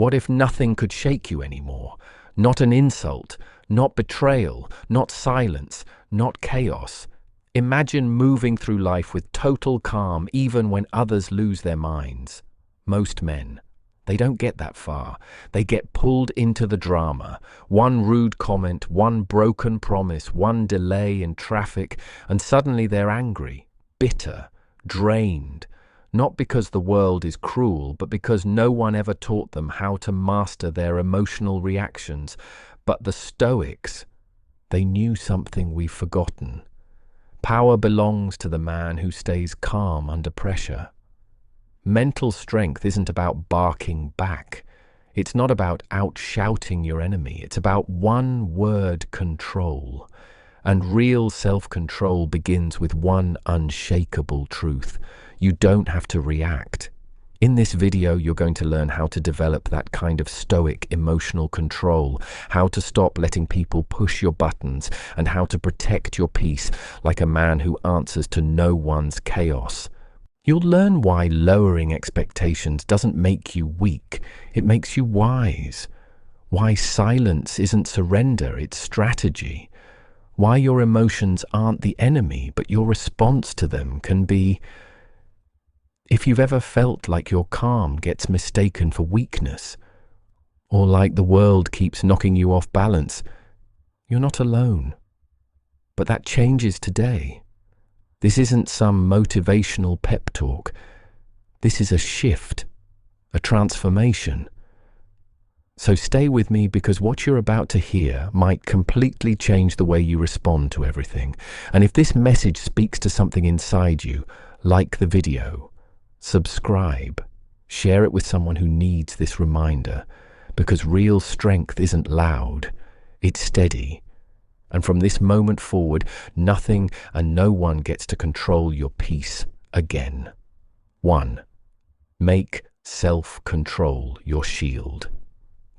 What if nothing could shake you anymore? Not an insult, not betrayal, not silence, not chaos. Imagine moving through life with total calm even when others lose their minds. Most men, they don't get that far. They get pulled into the drama. One rude comment, one broken promise, one delay in traffic, and suddenly they're angry, bitter, drained. Not because the world is cruel, but because no one ever taught them how to master their emotional reactions. But the Stoics, they knew something we've forgotten. Power belongs to the man who stays calm under pressure. Mental strength isn't about barking back. It's not about out-shouting your enemy. It's about one-word control. And real self-control begins with one unshakable truth. You don't have to react. In this video, you're going to learn how to develop that kind of stoic emotional control, how to stop letting people push your buttons, and how to protect your peace like a man who answers to no one's chaos. You'll learn why lowering expectations doesn't make you weak, it makes you wise. Why silence isn't surrender, it's strategy. Why your emotions aren't the enemy, but your response to them can be. If you've ever felt like your calm gets mistaken for weakness, or like the world keeps knocking you off balance, you're not alone. But that changes today. This isn't some motivational pep talk. This is a shift, a transformation. So stay with me, because what you're about to hear might completely change the way you respond to everything. And if this message speaks to something inside you, like the video, subscribe, share it with someone who needs this reminder, because real strength isn't loud, it's steady. And from this moment forward, nothing and no one gets to control your peace again. 1. Make self-control your shield.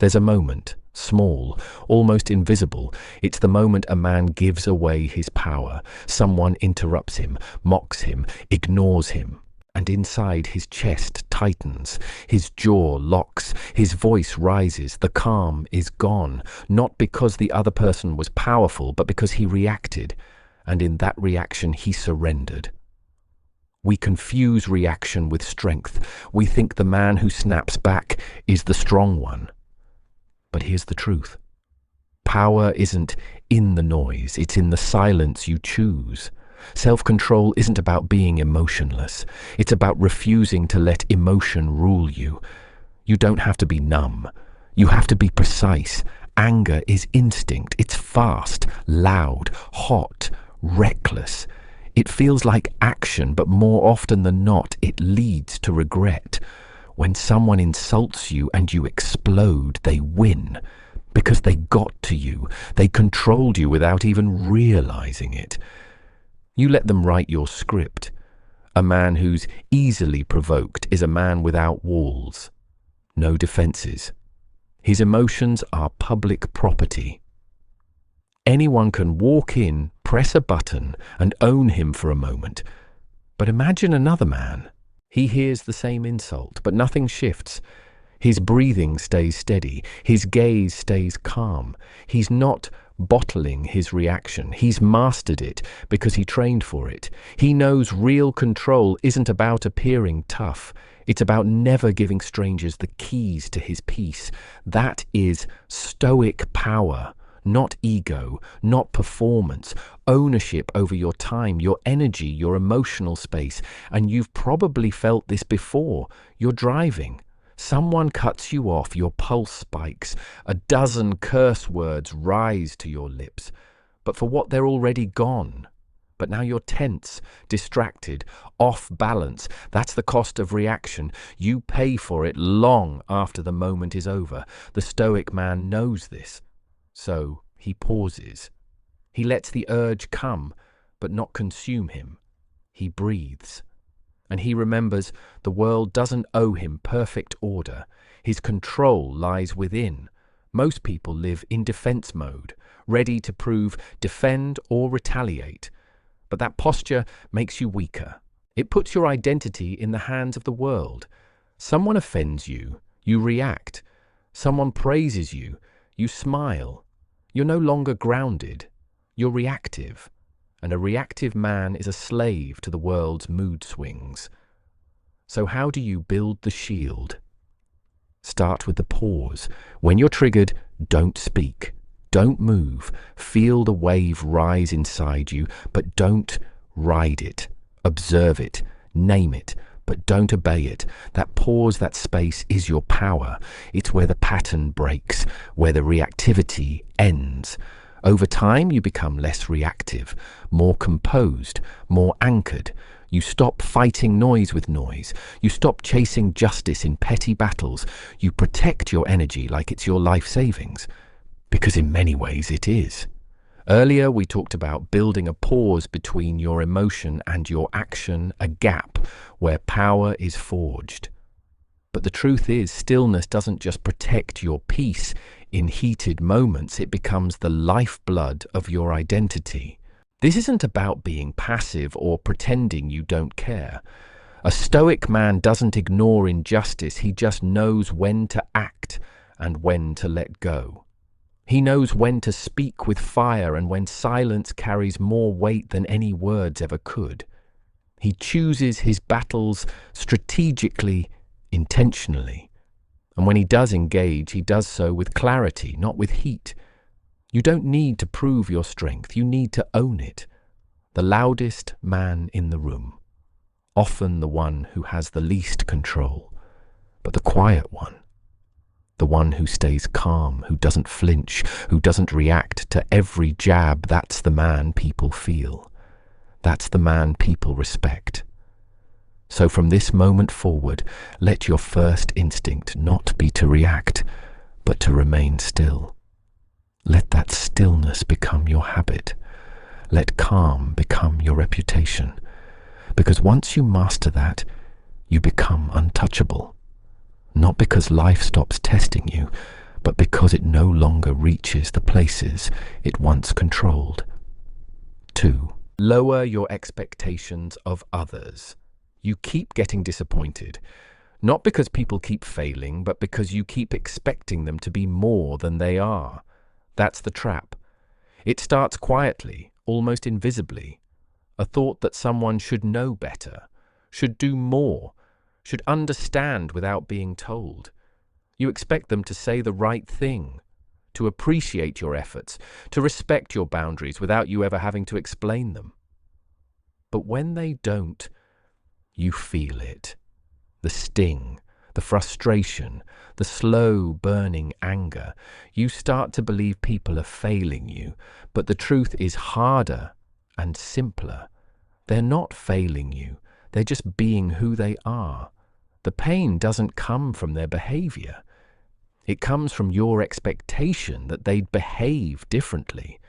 There's a moment, small, almost invisible. It's the moment a man gives away his power. Someone interrupts him, mocks him, ignores him. And inside his chest tightens, his jaw locks, his voice rises, the calm is gone, not because the other person was powerful, but because he reacted, and in that reaction he surrendered. We confuse reaction with strength. We think the man who snaps back is the strong one. But here's the truth. Power isn't in the noise, it's in the silence you choose. Self-control isn't about being emotionless. It's about refusing to let emotion rule you. You don't have to be numb. You have to be precise. Anger is instinct. It's fast, loud, hot, reckless. It feels like action, but more often than not, it leads to regret. When someone insults you and you explode, they win. Because they got to you. They controlled you without even realizing it. You let them write your script. A man who's easily provoked is a man without walls, no defenses. His emotions are public property. Anyone can walk in, press a button, and own him for a moment. But imagine another man. He hears the same insult, but nothing shifts. His breathing stays steady. His gaze stays calm. He's not bottling his reaction. He's mastered it because he trained for it. He knows real control isn't about appearing tough. It's about never giving strangers the keys to his peace. That is stoic power, not ego, not performance, ownership over your time, your energy, your emotional space. And you've probably felt this before. You're driving. Someone cuts you off, your pulse spikes, a dozen curse words rise to your lips, but for what they're already gone. But now you're tense, distracted, off balance. That's the cost of reaction. You pay for it long after the moment is over. The Stoic man knows this. So he pauses. He lets the urge come, but not consume him. He breathes. And he remembers the world doesn't owe him perfect order. His control lies within. Most people live in defense mode, ready to defend or retaliate. But that posture makes you weaker. It puts your identity in the hands of the world. Someone offends you, you react. Someone praises you, you smile. You're no longer grounded, you're reactive. And a reactive man is a slave to the world's mood swings. So how do you build the shield? Start with the pause. When you're triggered, don't speak. Don't move. Feel the wave rise inside you, but don't ride it. Observe it. Name it. But don't obey it. That pause, that space is your power. It's where the pattern breaks, where the reactivity ends. Over time, you become less reactive, more composed, more anchored. You stop fighting noise with noise. You stop chasing justice in petty battles. You protect your energy like it's your life savings. Because in many ways it is. Earlier, we talked about building a pause between your emotion and your action, a gap where power is forged. But the truth is, stillness doesn't just protect your peace in heated moments, it becomes the lifeblood of your identity. This isn't about being passive or pretending you don't care. A stoic man doesn't ignore injustice, he just knows when to act and when to let go. He knows when to speak with fire and when silence carries more weight than any words ever could. He chooses his battles strategically, intentionally. And when he does engage, he does so with clarity, not with heat. You don't need to prove your strength, you need to own it. The loudest man in the room, often the one who has the least control, but the quiet one, the one who stays calm, who doesn't flinch, who doesn't react to every jab, that's the man people feel. That's the man people respect. So from this moment forward, let your first instinct not be to react, but to remain still. Let that stillness become your habit. Let calm become your reputation. Because once you master that, you become untouchable. Not because life stops testing you, but because it no longer reaches the places it once controlled. 2. Lower your expectations of others. You keep getting disappointed, not because people keep failing, but because you keep expecting them to be more than they are. That's the trap. It starts quietly, almost invisibly. A thought that someone should know better, should do more, should understand without being told. You expect them to say the right thing, to appreciate your efforts, to respect your boundaries without you ever having to explain them. But when they don't, you feel it. The sting, the frustration, the slow burning anger. You start to believe people are failing you, but the truth is harder and simpler. They're not failing you, they're just being who they are. The pain doesn't come from their behavior. It comes from your expectation that they'd behave differently.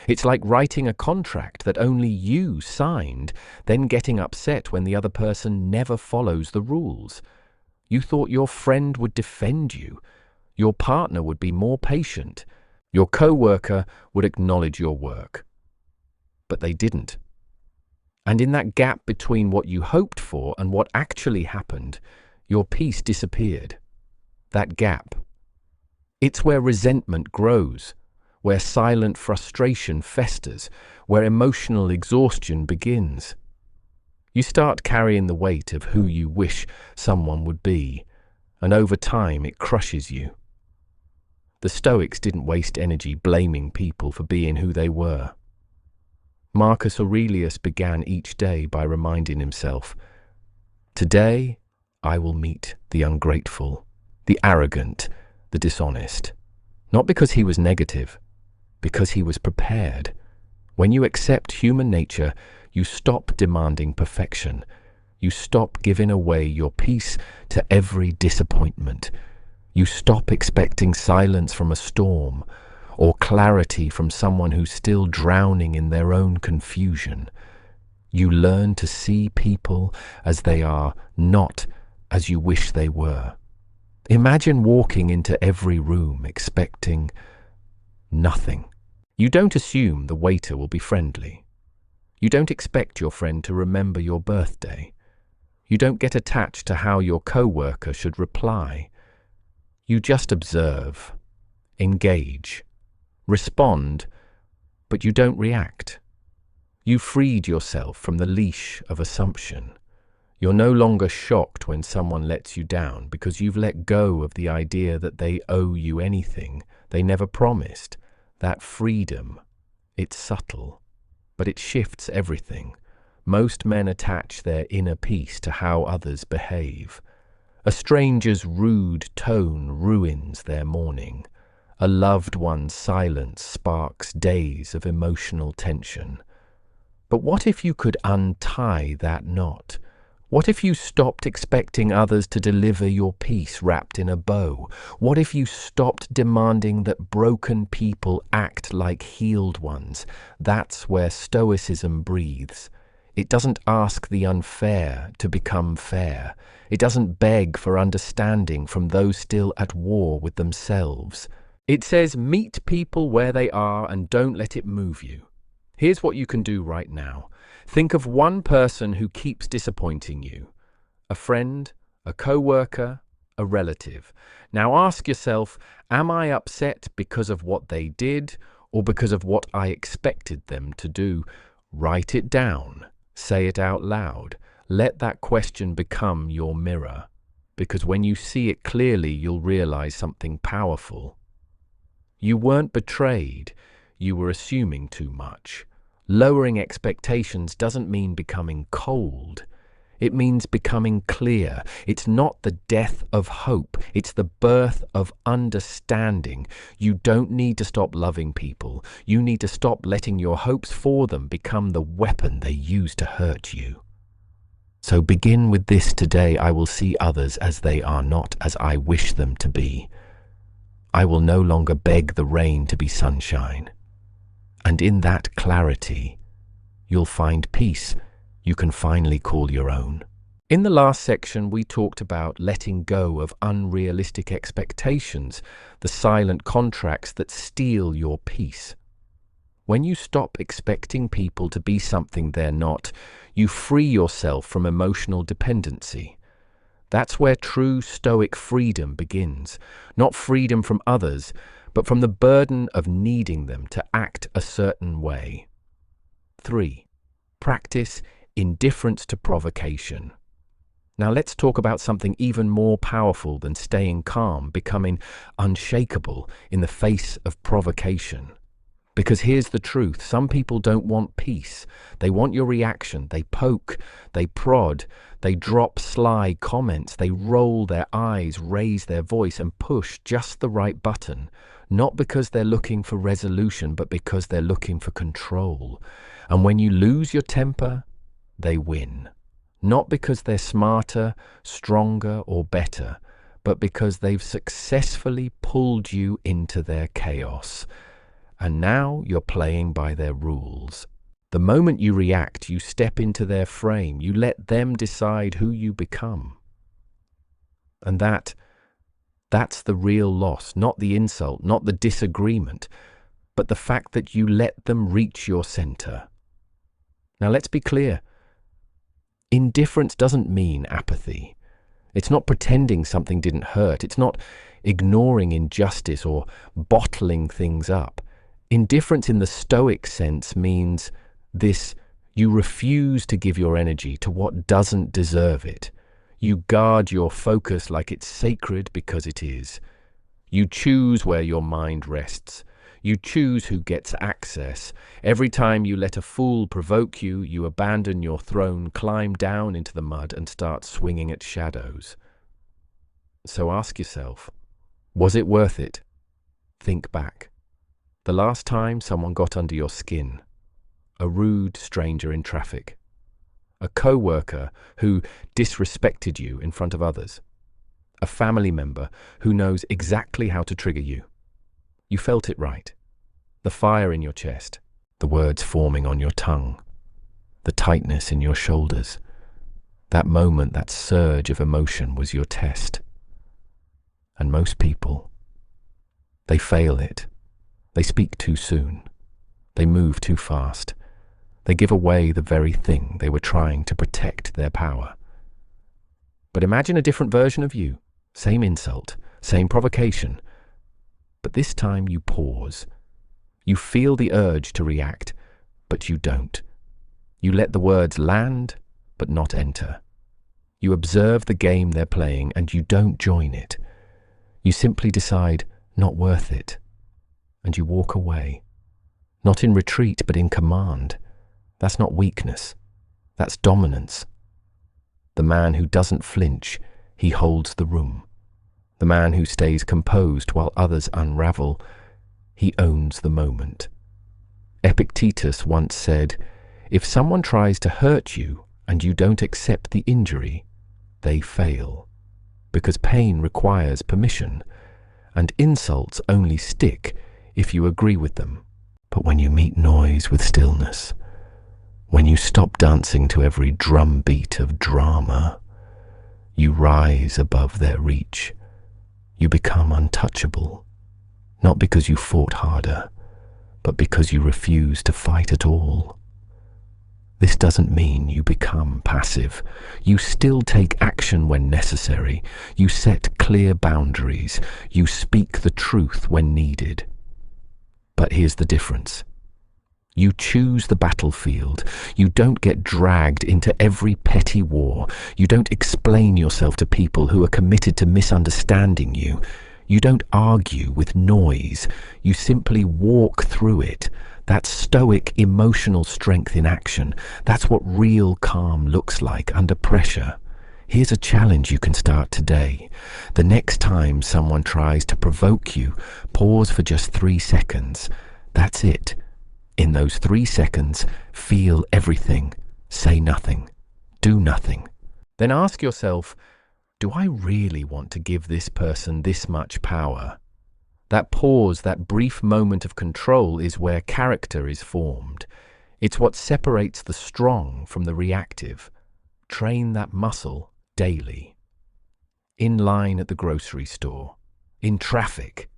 It's like writing a contract that only you signed, then getting upset when the other person never follows the rules. You thought your friend would defend you, your partner would be more patient, your co-worker would acknowledge your work. But they didn't. And in that gap between what you hoped for and what actually happened, your peace disappeared. That gap. It's where resentment grows, where silent frustration festers, where emotional exhaustion begins. You start carrying the weight of who you wish someone would be, and over time it crushes you. The Stoics didn't waste energy blaming people for being who they were. Marcus Aurelius began each day by reminding himself, "Today I will meet the ungrateful, the arrogant, the dishonest." Not because he was negative, because he was prepared. When you accept human nature, you stop demanding perfection. You stop giving away your peace to every disappointment. You stop expecting silence from a storm or clarity from someone who's still drowning in their own confusion. You learn to see people as they are, not as you wish they were. Imagine walking into every room expecting nothing. You don't assume the waiter will be friendly. You don't expect your friend to remember your birthday. You don't get attached to how your co-worker should reply. You just observe, engage, respond, but you don't react. You freed yourself from the leash of assumption. You're no longer shocked when someone lets you down because you've let go of the idea that they owe you anything they never promised. That freedom, it's subtle, but it shifts everything. Most men attach their inner peace to how others behave. A stranger's rude tone ruins their morning. A loved one's silence sparks days of emotional tension. But what if you could untie that knot? What if you stopped expecting others to deliver your peace wrapped in a bow? What if you stopped demanding that broken people act like healed ones? That's where Stoicism breathes. It doesn't ask the unfair to become fair. It doesn't beg for understanding from those still at war with themselves. It says, meet people where they are and don't let it move you. Here's what you can do right now. Think of one person who keeps disappointing you. A friend, a co-worker, a relative. Now ask yourself, am I upset because of what they did or because of what I expected them to do? Write it down. Say it out loud. Let that question become your mirror. Because when you see it clearly, you'll realize something powerful. You weren't betrayed. You were assuming too much. Lowering expectations doesn't mean becoming cold. It means becoming clear. It's not the death of hope. It's the birth of understanding. You don't need to stop loving people. You need to stop letting your hopes for them become the weapon they use to hurt you. So begin with this today. I will see others as they are, not as I wish them to be. I will no longer beg the rain to be sunshine. And in that clarity, you'll find peace you can finally call your own. In the last section, we talked about letting go of unrealistic expectations, the silent contracts that steal your peace. When you stop expecting people to be something they're not, you free yourself from emotional dependency. That's where true Stoic freedom begins. Not freedom from others, but from the burden of needing them to act a certain way. 3. Practice indifference to provocation. Now let's talk about something even more powerful than staying calm, becoming unshakable in the face of provocation. Because here's the truth, some people don't want peace. They want your reaction. They poke, they prod, they drop sly comments, they roll their eyes, raise their voice, and push just the right button. Not because they're looking for resolution, but because they're looking for control. And when you lose your temper, they win. Not because they're smarter, stronger, or better, but because they've successfully pulled you into their chaos. And now you're playing by their rules. The moment you react, you step into their frame. You let them decide who you become. And that's the real loss, not the insult, not the disagreement, but the fact that you let them reach your center. Now let's be clear. Indifference doesn't mean apathy. It's not pretending something didn't hurt. It's not ignoring injustice or bottling things up. Indifference in the Stoic sense means this: you refuse to give your energy to what doesn't deserve it. You guard your focus like it's sacred because it is. You choose where your mind rests. You choose who gets access. Every time you let a fool provoke you, you abandon your throne, climb down into the mud, and start swinging at shadows. So ask yourself, was it worth it? Think back. The last time someone got under your skin, a rude stranger in traffic, a co-worker who disrespected you in front of others, a family member who knows exactly how to trigger you. You felt it, right? The fire in your chest, the words forming on your tongue, the tightness in your shoulders. That moment, that surge of emotion was your test. And most people, they fail it. They speak too soon. They move too fast. They give away the very thing they were trying to protect their power. But imagine a different version of you. Same insult, Same provocation. But this time you pause. You feel the urge to react, but you don't. You let the words land, but not enter. You observe the game they're playing and you don't join it. You simply decide, not worth it. And you walk away. Not in retreat, but in command. That's not weakness. That's dominance. The man who doesn't flinch, he holds the room. The man who stays composed while others unravel, he owns the moment. Epictetus once said, if someone tries to hurt you and you don't accept the injury, they fail. Because pain requires permission, and insults only stick if you agree with them. But when you meet noise with stillness, when you stop dancing to every drumbeat of drama, you rise above their reach. You become untouchable, not because you fought harder, but because you refuse to fight at all. This doesn't mean you become passive. You still take action when necessary. You set clear boundaries. You speak the truth when needed. But here's the difference. You choose the battlefield. You don't get dragged into every petty war. You don't explain yourself to people who are committed to misunderstanding you. You don't argue with noise. You simply walk through it. That's stoic emotional strength in action. That's what real calm looks like under pressure. Here's a challenge you can start today. The next time someone tries to provoke you, pause for just 3 seconds. That's it. In those 3 seconds, feel everything. Say nothing. Do nothing. Then ask yourself, do I really want to give this person this much power? That pause, that brief moment of control is where character is formed. It's what separates the strong from the reactive. Train that muscle daily. In line at the grocery store, in traffic,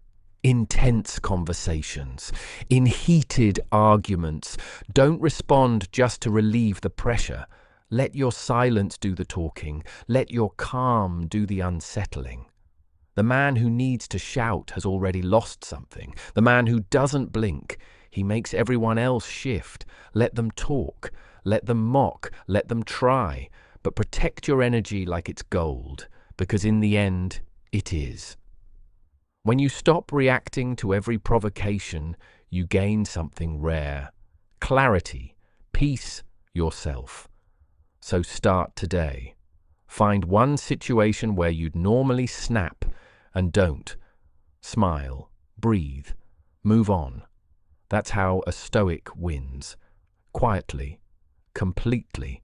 intense conversations, in heated arguments. Don't respond just to relieve the pressure. Let your silence do the talking. Let your calm do the unsettling. The man who needs to shout has already lost something. The man who doesn't blink, he makes everyone else shift. Let them talk. Let them mock. Let them try. But protect your energy like it's gold, because in the end, it is. When you stop reacting to every provocation, you gain something rare. Clarity, peace, yourself. So start today. Find one situation where you'd normally snap and don't. Smile, breathe, move on. That's how a Stoic wins. Quietly, completely,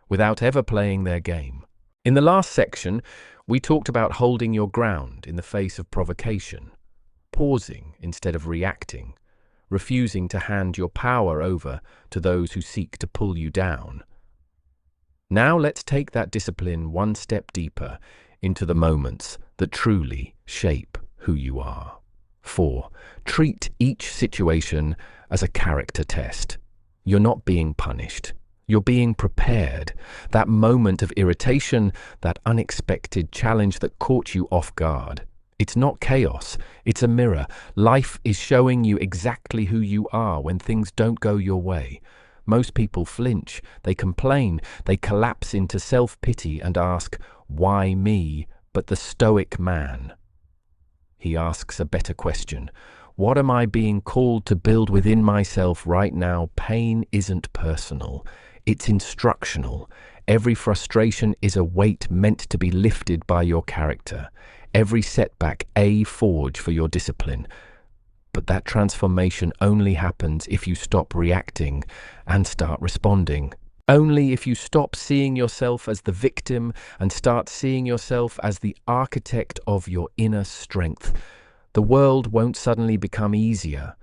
without ever playing their game. In the last section, we talked about holding your ground in the face of provocation, pausing instead of reacting, refusing to hand your power over to those who seek to pull you down. Now let's take that discipline one step deeper into the moments that truly shape who you are. 4. Treat each situation as a character test. You're not being punished. You're being prepared. That moment of irritation, that unexpected challenge that caught you off guard. It's not chaos. It's a mirror. Life is showing you exactly who you are when things don't go your way. Most people flinch, they complain, they collapse into self-pity and ask, why me, but the Stoic man? He asks a better question. What am I being called to build within myself right now? Pain isn't personal. It's instructional. Every frustration is a weight meant to be lifted by your character. Every setback a forge for your discipline. But that transformation only happens if you stop reacting and start responding. Only if you stop seeing yourself as the victim and start seeing yourself as the architect of your inner strength. The world won't suddenly become easier,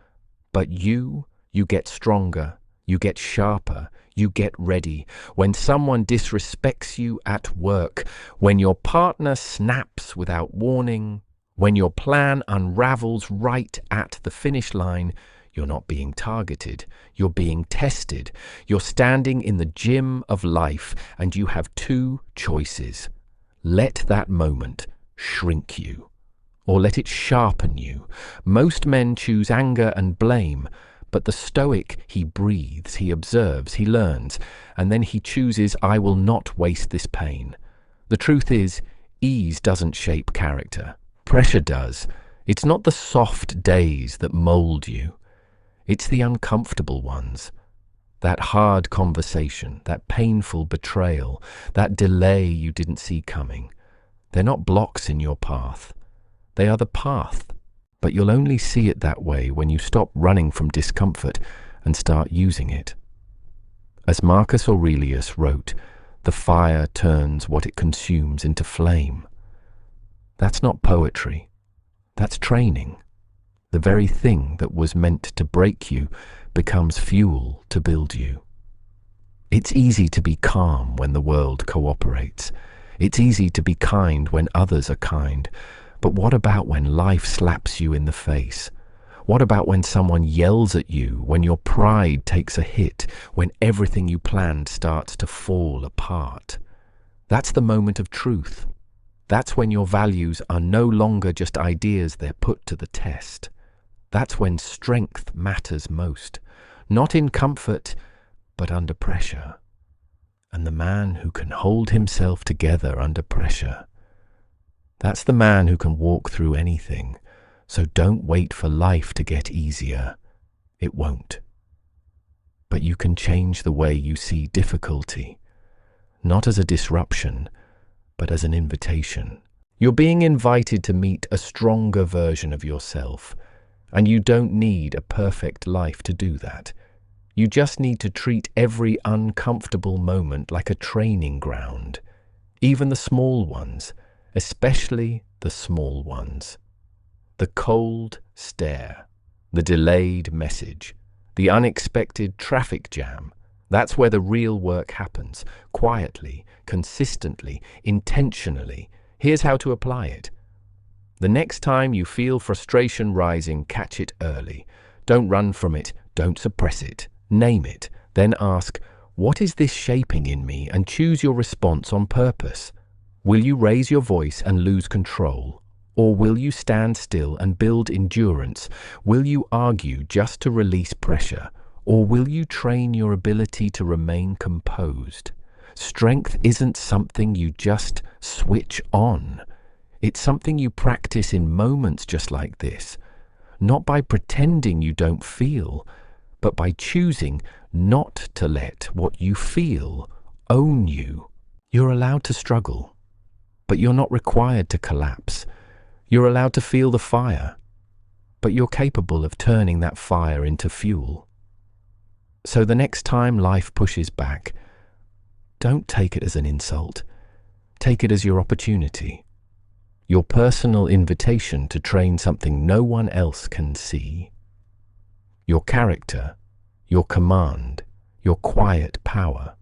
but you get stronger, you get sharper, you get ready. When someone disrespects you at work, when your partner snaps without warning, when your plan unravels right at the finish line, you're not being targeted, you're being tested. You're standing in the gym of life and you have 2 choices. Let that moment shrink you, or let it sharpen you. Most men choose anger and blame, but the Stoic, he breathes, he observes, he learns, and then he chooses, I will not waste this pain. The truth is, ease doesn't shape character. Pressure does. It's not the soft days that mold you. It's the uncomfortable ones. That hard conversation, that painful betrayal, that delay you didn't see coming. They're not blocks in your path. They are the path. But you'll only see it that way when you stop running from discomfort and start using it. As Marcus Aurelius wrote, the fire turns what it consumes into flame. That's not poetry. That's training. The very thing that was meant to break you becomes fuel to build you. It's easy to be calm when the world cooperates. It's easy to be kind when others are kind. But what about when life slaps you in the face? What about when someone yells at you, when your pride takes a hit, when everything you planned starts to fall apart? That's the moment of truth. That's when your values are no longer just ideas, they're put to the test. That's when strength matters most, not in comfort, but under pressure. And the man who can hold himself together under pressure, that's the man who can walk through anything. So don't wait for life to get easier. It won't. But you can change the way you see difficulty, not as a disruption, but as an invitation. You're being invited to meet a stronger version of yourself, and you don't need a perfect life to do that. You just need to treat every uncomfortable moment like a training ground, even the small ones, especially the small ones. The cold stare, the delayed message, the unexpected traffic jam. That's where the real work happens, quietly, consistently, intentionally. Here's how to apply it. The next time you feel frustration rising, catch it early. Don't run from it, don't suppress it. Name it, then ask, what is this shaping in me? And choose your response on purpose. Will you raise your voice and lose control? Or will you stand still and build endurance? Will you argue just to release pressure? Or will you train your ability to remain composed? Strength isn't something you just switch on. It's something you practice in moments just like this, not by pretending you don't feel, but by choosing not to let what you feel own you. You're allowed to struggle, but you're not required to collapse. You're allowed to feel the fire, but you're capable of turning that fire into fuel. So the next time life pushes back, don't take it as an insult. Take it as your opportunity, your personal invitation to train something no one else can see. Your character, your command, your quiet power.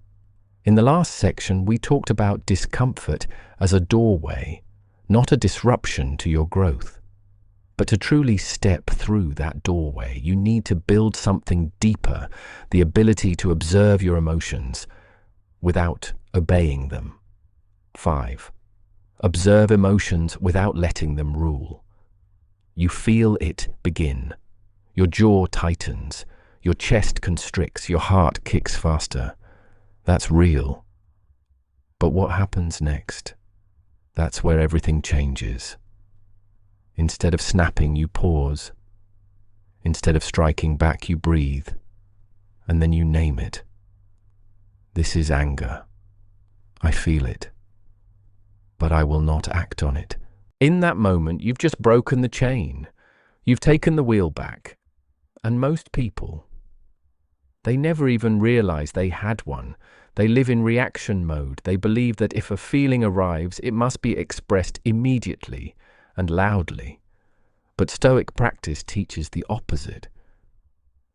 In the last section, we talked about discomfort as a doorway, not a disruption to your growth. But to truly step through that doorway, you need to build something deeper, the ability to observe your emotions without obeying them. 5. Observe emotions without letting them rule. You feel it begin. Your jaw tightens, your chest constricts, your heart kicks faster. That's real. But what happens next? That's where everything changes. Instead of snapping, you pause. Instead of striking back, you breathe. And then you name it. This is anger. I feel it. But I will not act on it. In that moment, you've just broken the chain. You've taken the wheel back. And most people, they never even realize they had one. They live in reaction mode. They believe that if a feeling arrives, it must be expressed immediately and loudly. But Stoic practice teaches the opposite.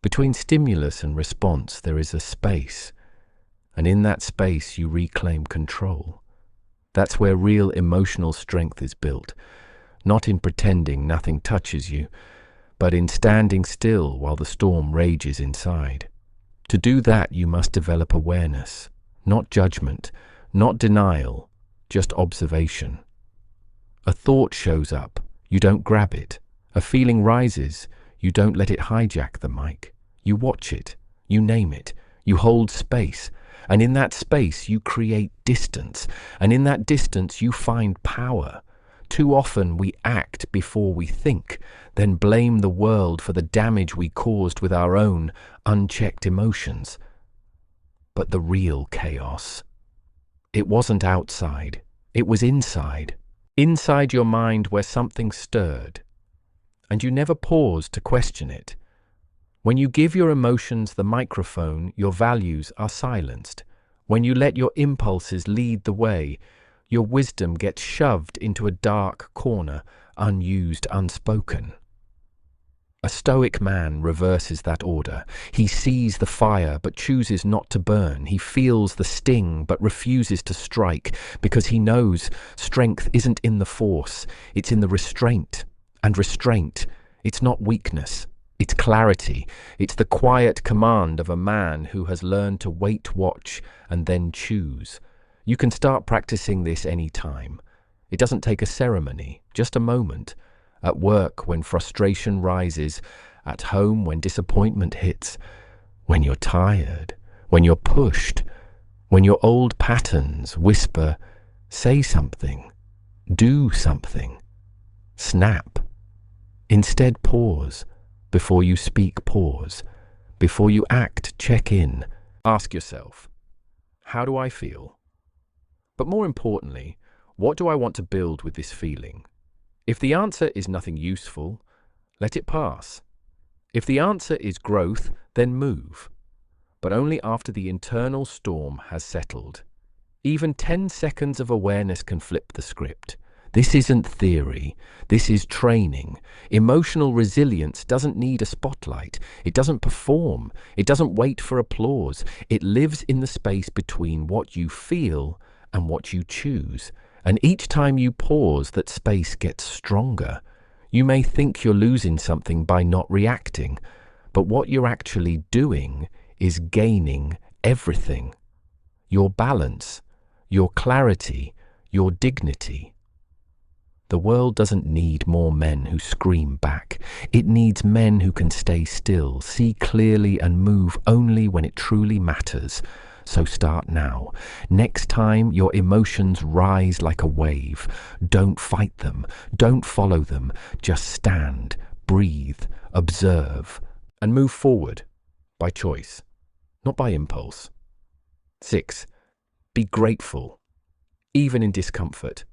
Between stimulus and response, there is a space. And in that space, you reclaim control. That's where real emotional strength is built. Not in pretending nothing touches you, but in standing still while the storm rages inside. To do that, you must develop awareness, not judgment, not denial, just observation. A thought shows up. You don't grab it. A feeling rises. You don't let it hijack the mic. You watch it. You name it. You hold space. And in that space, you create distance. And in that distance, you find power. Too often we act before we think, then blame the world for the damage we caused with our own unchecked emotions. But the real chaos, it wasn't outside, it was inside. Inside your mind where something stirred, and you never paused to question it. When you give your emotions the microphone, your values are silenced. When you let your impulses lead the way, your wisdom gets shoved into a dark corner, unused, unspoken. A stoic man reverses that order. He sees the fire but chooses not to burn. He feels the sting but refuses to strike because he knows strength isn't in the force, it's in the restraint. And restraint, it's not weakness, it's clarity. It's the quiet command of a man who has learned to wait, watch, and then choose. You can start practicing this any time. It doesn't take a ceremony, just a moment. At work, when frustration rises. At home, when disappointment hits. When you're tired. When you're pushed. When your old patterns whisper, say something. Do something. Snap. Instead, pause. Before you speak, pause. Before you act, check in. Ask yourself, how do I feel? But more importantly, what do I want to build with this feeling? If the answer is nothing useful, let it pass. If the answer is growth, then move. But only after the internal storm has settled. Even 10 seconds of awareness can flip the script. This isn't theory. This is training. Emotional resilience doesn't need a spotlight. It doesn't perform. It doesn't wait for applause. It lives in the space between what you feel and what you choose. And each time you pause, that space gets stronger. You may think you're losing something by not reacting, but what you're actually doing is gaining everything. Your balance, your clarity, your dignity. The world doesn't need more men who scream back. It needs men who can stay still, see clearly, and move only when it truly matters. So start now. Next time your emotions rise like a wave, don't fight them, don't follow them. Just stand, breathe, observe, and move forward by choice, not by impulse. 6. Be grateful, even in discomfort.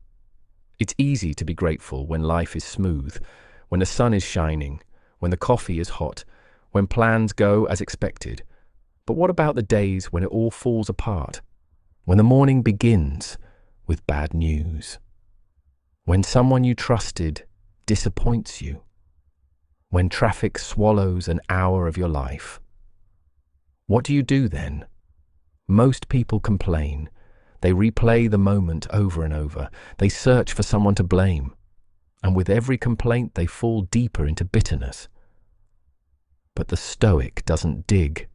It's easy to be grateful when life is smooth, when the sun is shining, when the coffee is hot, when plans go as expected. But what about the days when it all falls apart? When the morning begins with bad news? When someone you trusted disappoints you? When traffic swallows an hour of your life? What do you do then? Most people complain. They replay the moment over and over. They search for someone to blame. And with every complaint, they fall deeper into bitterness. But the Stoic doesn't dig.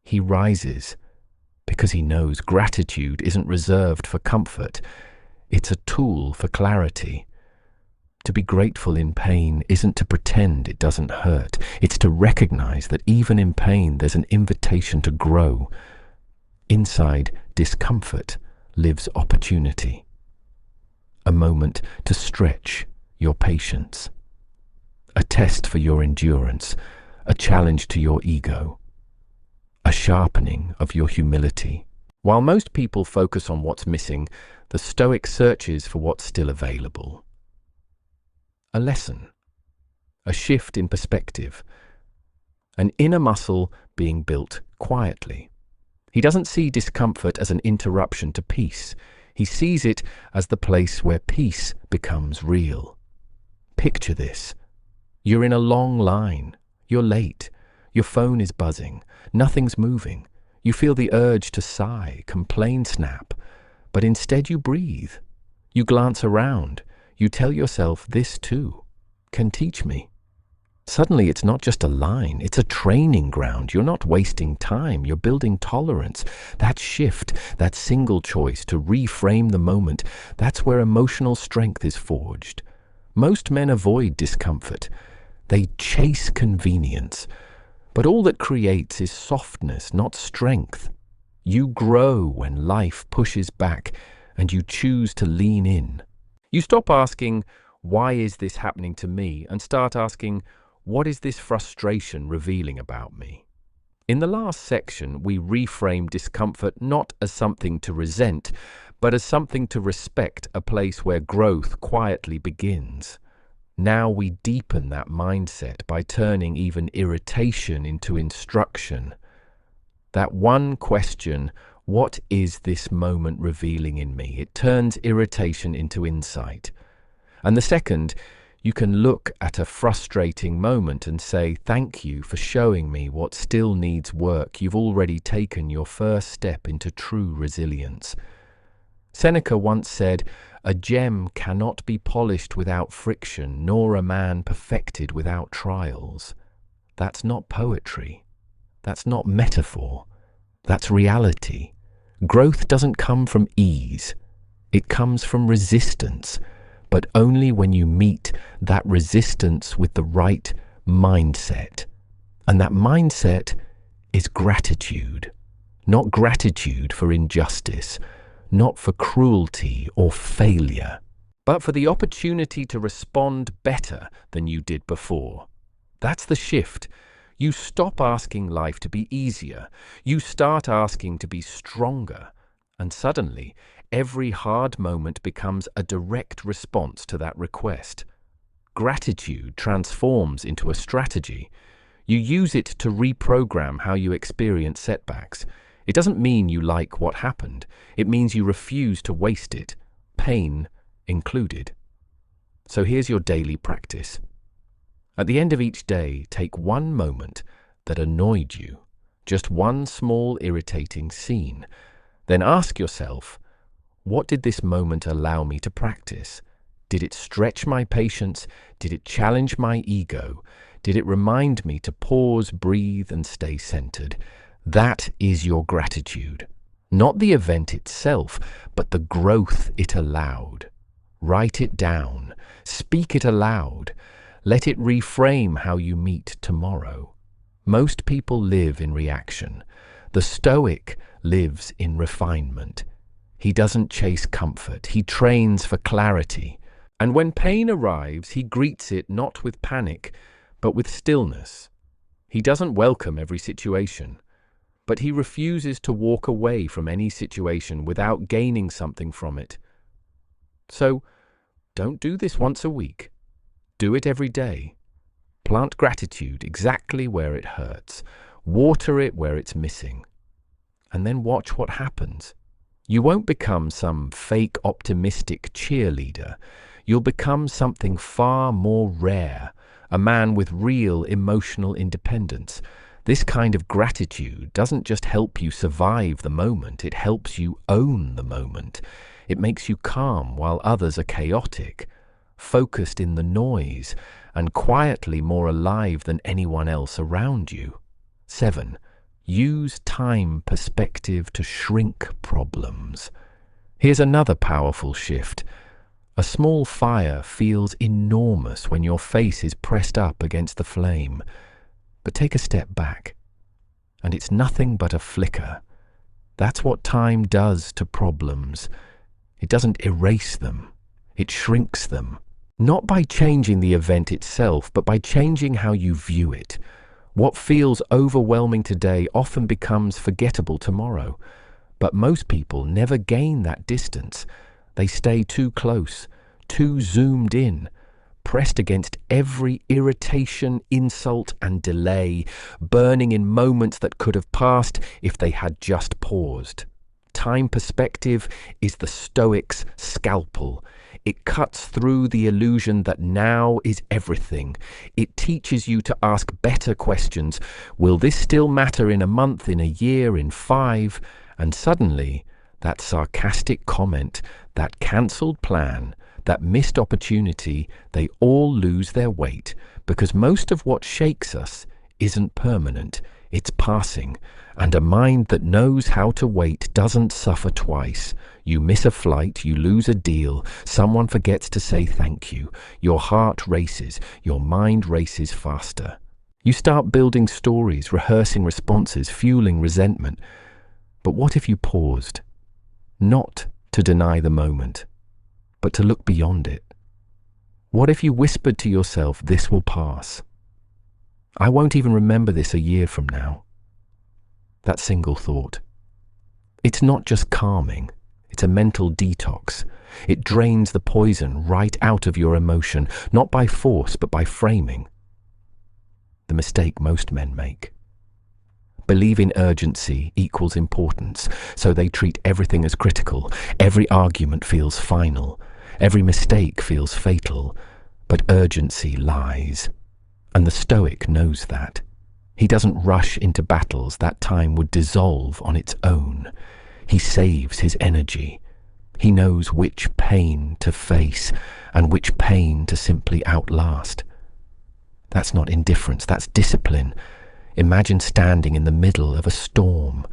He rises because he knows gratitude isn't reserved for comfort. It's a tool for clarity. To be grateful in pain isn't to pretend it doesn't hurt. It's to recognize that even in pain, there's an invitation to grow. Inside discomfort lives opportunity. A moment to stretch your patience. A test for your endurance. A challenge to your ego. A sharpening of your humility. While most people focus on what's missing, the Stoic searches for what's still available. A lesson. A shift in perspective. An inner muscle being built quietly. He doesn't see discomfort as an interruption to peace. He sees it as the place where peace becomes real. Picture this. You're in a long line. You're late. Your phone is buzzing. Nothing's moving. You feel the urge to sigh, complain, snap. But instead you breathe. You glance around. You tell yourself this too can teach me. Suddenly it's not just a line, it's a training ground. You're not wasting time, you're building tolerance. That shift, that single choice to reframe the moment, that's where emotional strength is forged. Most men avoid discomfort. They chase convenience. But all that creates is softness, not strength. You grow when life pushes back and you choose to lean in. You stop asking, "Why is this happening to me?" and start asking, "What is this frustration revealing about me?" In the last section, we reframe discomfort not as something to resent, but as something to respect, a place where growth quietly begins. Now we deepen that mindset by turning even irritation into instruction. That one question, what is this moment revealing in me? It turns irritation into insight. And the second, you can look at a frustrating moment and say, thank you for showing me what still needs work. You've already taken your first step into true resilience. Seneca once said, a gem cannot be polished without friction, nor a man perfected without trials. That's not poetry. That's not metaphor. That's reality. Growth doesn't come from ease. It comes from resistance, but only when you meet that resistance with the right mindset. And that mindset is gratitude. Not gratitude for injustice, not for cruelty or failure, but for the opportunity to respond better than you did before. That's the shift. You stop asking life to be easier. You start asking to be stronger. And suddenly, every hard moment becomes a direct response to that request. Gratitude transforms into a strategy. You use it to reprogram how you experience setbacks. It doesn't mean you like what happened. It means you refuse to waste it, pain included. So here's your daily practice. At the end of each day, take one moment that annoyed you, just one small irritating scene. Then ask yourself, what did this moment allow me to practice? Did it stretch my patience? Did it challenge my ego? Did it remind me to pause, breathe, and stay centered? That is your gratitude. Not the event itself, but the growth it allowed. Write it down. Speak it aloud. Let it reframe how you meet tomorrow. Most people live in reaction. The Stoic lives in refinement. He doesn't chase comfort. He trains for clarity. And when pain arrives, he greets it not with panic, but with stillness. He doesn't welcome every situation, but he refuses to walk away from any situation without gaining something from it. So, don't do this once a week. Do it every day. Plant gratitude exactly where it hurts. Water it where it's missing. And then watch what happens. You won't become some fake optimistic cheerleader. You'll become something far more rare, a man with real emotional independence. This kind of gratitude doesn't just help you survive the moment, it helps you own the moment. It makes you calm while others are chaotic, focused in the noise, and quietly more alive than anyone else around you. 7. Use time perspective to shrink problems. Here's another powerful shift. A small fire feels enormous when your face is pressed up against the flame. But take a step back, and it's nothing but a flicker. That's what time does to problems. It doesn't erase them. It shrinks them. Not by changing the event itself, but by changing how you view it. What feels overwhelming today often becomes forgettable tomorrow. But most people never gain that distance. They stay too close, too zoomed in, pressed against every irritation, insult, and delay, burning in moments that could have passed if they had just paused. Time perspective is the Stoic's scalpel. It cuts through the illusion that now is everything. It teaches you to ask better questions. Will this still matter in a month, in a year, in 5? And suddenly, that sarcastic comment, that cancelled plan, that missed opportunity, they all lose their weight, because most of what shakes us isn't permanent. It's passing, and a mind that knows how to wait doesn't suffer twice. You miss a flight, you lose a deal, someone forgets to say thank you. Your heart races, your mind races faster. You start building stories, rehearsing responses, fueling resentment. But what if you paused? Not to deny the moment, but to look beyond it. What if you whispered to yourself, "This will pass. I won't even remember this a year from now"? That single thought. It's not just calming, it's a mental detox. It drains the poison right out of your emotion, not by force, but by framing. The mistake most men make. Believing urgency equals importance, so they treat everything as critical. Every argument feels final. Every mistake feels fatal. But urgency lies. And the Stoic knows that. He doesn't rush into battles that time would dissolve on its own. He saves his energy. He knows which pain to face and which pain to simply outlast. That's not indifference, that's discipline. Imagine standing in the middle of a storm.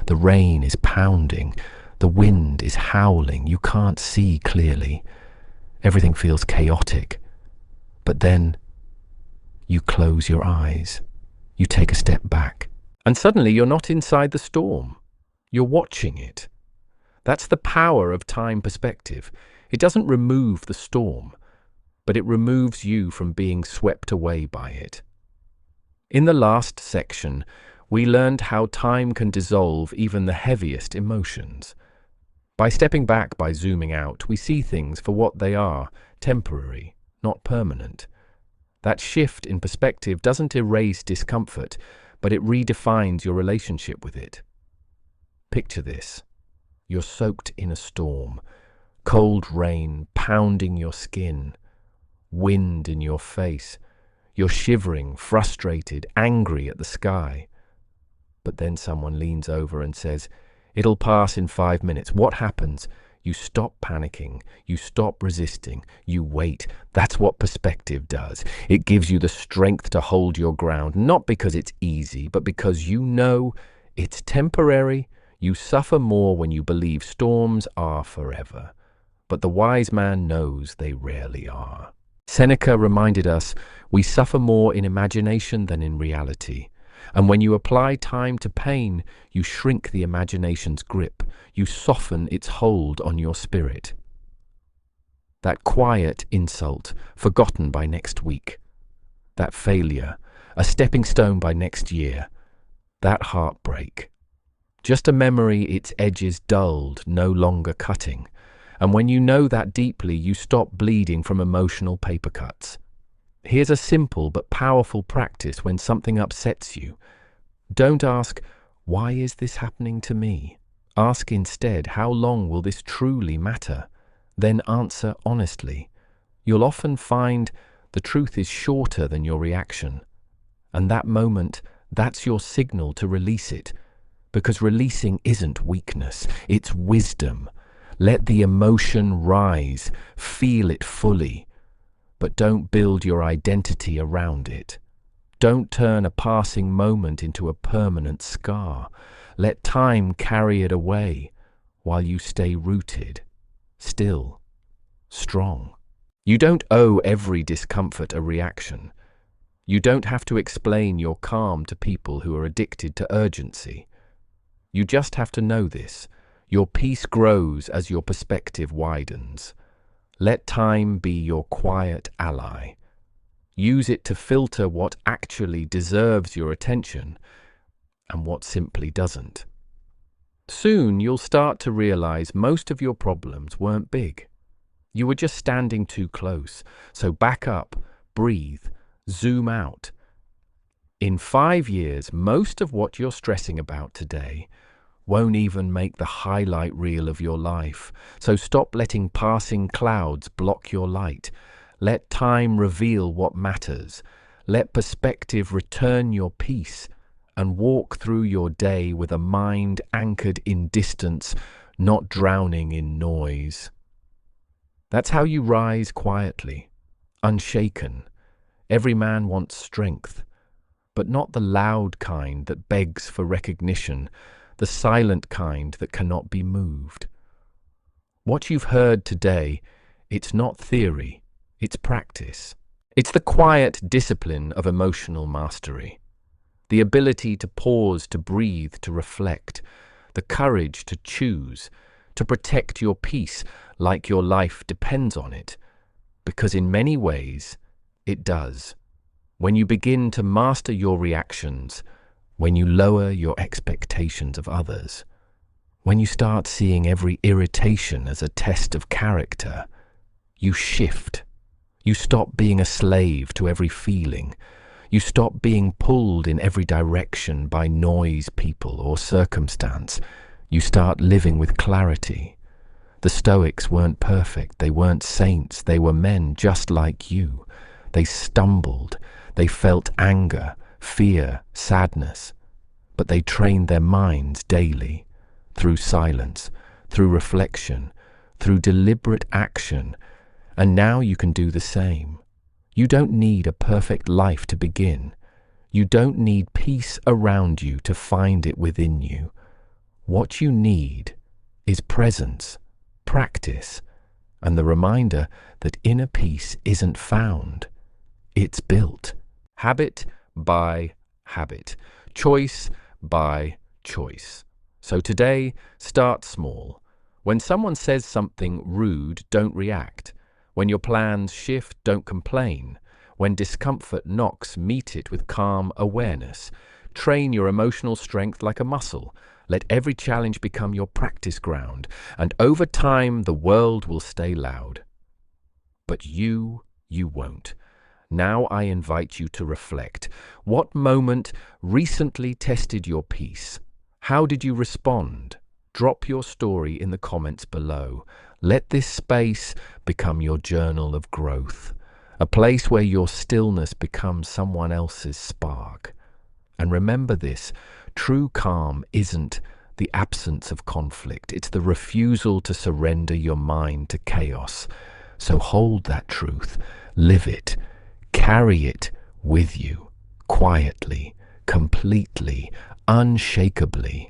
The rain is pounding. The wind is howling. You can't see clearly. Everything feels chaotic. But then you close your eyes. You take a step back. And suddenly you're not inside the storm. You're watching it. That's the power of time perspective. It doesn't remove the storm, but it removes you from being swept away by it. In the last section, we learned how time can dissolve even the heaviest emotions. By stepping back, by zooming out, we see things for what they are, temporary, not permanent. That shift in perspective doesn't erase discomfort, but it redefines your relationship with it. Picture this. You're soaked in a storm, cold rain pounding your skin, wind in your face. You're shivering, frustrated, angry at the sky. But then someone leans over and says, "It'll pass in 5 minutes." What happens? You stop panicking. You stop resisting. You wait. That's what perspective does. It gives you the strength to hold your ground, not because it's easy, but because you know it's temporary. You suffer more when you believe storms are forever. But the wise man knows they rarely are. Seneca reminded us, we suffer more in imagination than in reality. And when you apply time to pain, you shrink the imagination's grip. You soften its hold on your spirit. That quiet insult, forgotten by next week. That failure, a stepping stone by next year. That heartbreak. Just a memory, its edges dulled, no longer cutting. And when you know that deeply, you stop bleeding from emotional paper cuts. Here's a simple but powerful practice when something upsets you. Don't ask, "Why is this happening to me?" Ask instead, "How long will this truly matter?" Then answer honestly. You'll often find the truth is shorter than your reaction. And that moment, that's your signal to release it. Because releasing isn't weakness, it's wisdom. Let the emotion rise, feel it fully, but don't build your identity around it. Don't turn a passing moment into a permanent scar. Let time carry it away while you stay rooted, still, strong. You don't owe every discomfort a reaction. You don't have to explain your calm to people who are addicted to urgency. You just have to know this. Your peace grows as your perspective widens. Let time be your quiet ally. Use it to filter what actually deserves your attention and what simply doesn't. Soon you'll start to realize most of your problems weren't big. You were just standing too close. So back up, breathe, zoom out. In 5 years, most of what you're stressing about today won't even make the highlight reel of your life. So stop letting passing clouds block your light. Let time reveal what matters. Let perspective return your peace and walk through your day with a mind anchored in distance, not drowning in noise. That's how you rise quietly, unshaken. Every man wants strength, but not the loud kind that begs for recognition, the silent kind that cannot be moved. What you've heard today, it's not theory, it's practice. It's the quiet discipline of emotional mastery, the ability to pause, to breathe, to reflect, the courage to choose, to protect your peace like your life depends on it, because in many ways, it does. When you begin to master your reactions, when you lower your expectations of others, when you start seeing every irritation as a test of character, you shift. You stop being a slave to every feeling. You stop being pulled in every direction by noise, people, or circumstance. You start living with clarity. The Stoics weren't perfect. They weren't saints. They were men just like you. They stumbled. They felt anger, fear, sadness. But they trained their minds daily, through silence, through reflection, through deliberate action. And now you can do the same. You don't need a perfect life to begin. You don't need peace around you to find it within you. What you need is presence, practice, and the reminder that inner peace isn't found. It's built. Habit by habit. Choice by choice. So today, start small. When someone says something rude, don't react. When your plans shift, don't complain. When discomfort knocks, meet it with calm awareness. Train your emotional strength like a muscle. Let every challenge become your practice ground, and over time the world will stay loud. But you won't. Now I invite you to reflect. What moment recently tested your peace? How did you respond? Drop your story in the comments below. Let this space become your journal of growth, a place where your stillness becomes someone else's spark. And remember this, true calm isn't the absence of conflict, it's the refusal to surrender your mind to chaos. So hold that truth, live it, carry it with you, quietly, completely, unshakably.